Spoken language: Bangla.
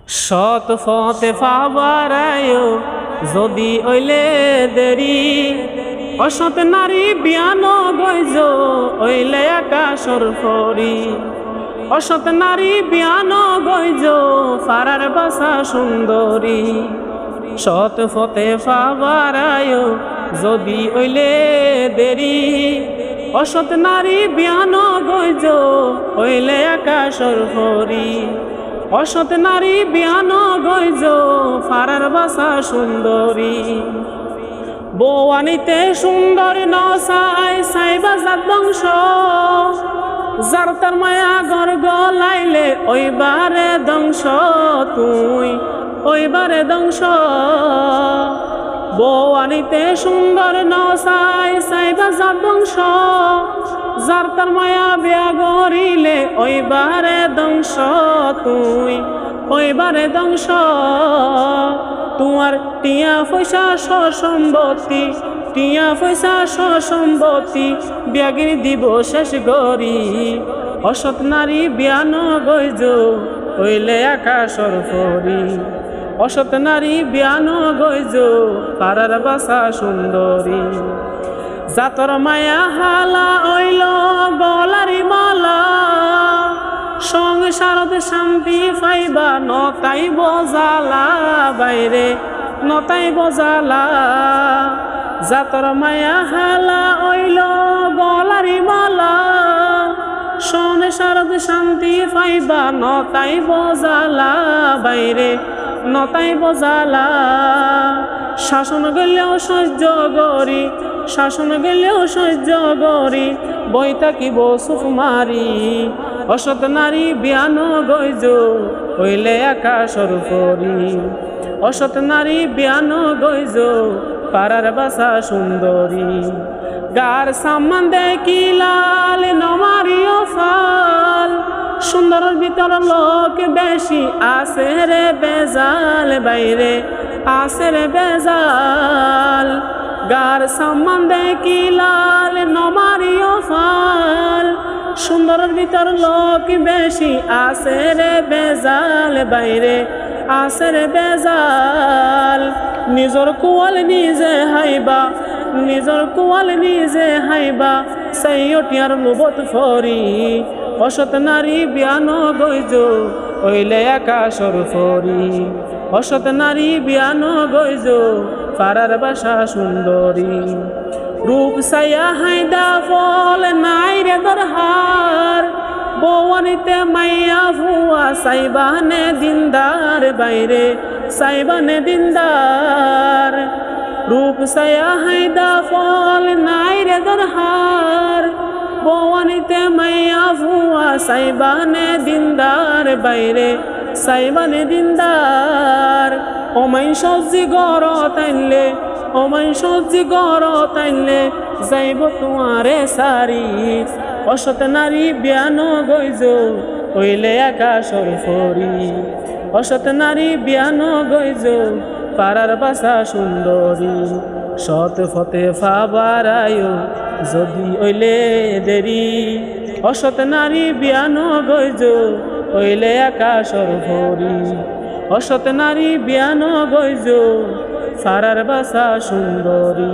সৎ ফতে ফাবারায় যদি ওইলে দেরি, অসৎ নারী বিয়ান গইজ ওইলে আকাশর ফরি। অসৎ নারী বিয়ান গইজ ফারার বাসা সুন্দরী। সৎ ফতে ফাবারায় যদি ওইলে দেরি, অসৎ নারী বিয়ান গইজ ওইলে আকাশর ফরি। অসৎ নারী বিয়ান গইজ ফারার বাসা সুন্দরী। বৌয়ানিতে সুন্দর নসাই সাইবা জাত বংশ, যার তার মায়া গর গলাইলে ওইবারে ধ্বংস তুই, ওইবারে ধ্বংস। বৌয়ানিতে সুন্দর নসাই সাইবা জাত বংশ, যার তার মায়া বিয়া গরিলে ওইবারে ধ্বংস তুই, ওইবারে ধ্বংস। তোমার টিয়া পয়সা সম্পত্তি, টিয়া পয়সা সম্পত্তি বিয়াগির দিব শেষ গরি। অসৎ নারী বিয়ান গইজ হইলে আকাশর ফরি। অসৎ নারী বিয়ান গইজ পারার বাসা সুন্দরী। জাতর মায়া হালা ওইল গলারি মালা, সংসারত শান্তি পাইবা নতাই বজালা বাইরে, নতাই বজালা। জাতর মায়া হালা ওইল গলারি মালা, সংসারত শান্তি পাইবা নতাই বজালা বাইরে, নতাই বজালা। শাসন গেলেও সহ্য গরি, শাসন গেলেও সহ্য গরি, বই থাকিব সুখ মারি। অসৎ নারী বিয়ান গইজ হইলে আকাশর ফরি। অসৎ নারী বিয়ান গইজ পারার বাসা সুন্দরী। গার সামান দেখি লাল নমারিও ফাল, সুন্দরের ভিতর লোক বেশি আছে রে বেজাল বাইরে, আছে রে বেজাল। গার সামান দেখি লাল নমারিও ফাল, সুন্দরের ভিতর লোক বেশি আছে রে বেজাল বাইরে, আছে রে বেজাল। নিজর কুয়াল নিজে হাইবা, নিজর কুয়াল নিজে হাইবা, সাইয়টিয়ার লোবত ফরি। অসৎ নারী বিয়ান গইজ হইলে আকাশর ফরি। অসৎ নারী বিয়ান গইজ পারার বাসা সুন্দরী। রূপ সাইয়া হাইদা ফল নাই রে দরহার, বৌয়ানিতে মাইয়া ভুয়া সাইবানে দিনদার বাইরে, সাইবানে দিনদার। রূপ সাইয়া হাইদা ফল নাই রে দরহার, বৌয়ানিতে মাইয়া ভুয়া সাইবানে দিনদার বাইরে, সাইবানে দিনদার। ওমাই সবজি গর তাইলে, ওমাই সবজি গর তাইলে যাইব তোমারে সারি। অসৎ নারী বিয়ান গইজ হইলে আকাশর ফরি। অসৎ নারী বিয়ান গইজ পারার বাসা সুন্দরী। সৎ ফতে ফাবারায় যদি হইলে দেরি, অসৎ নারী বিয়ান গইজ হইলে আকাশর ফরি। অসৎ নারী বিয়ান গইজ পারার বাসা সুন্দরী।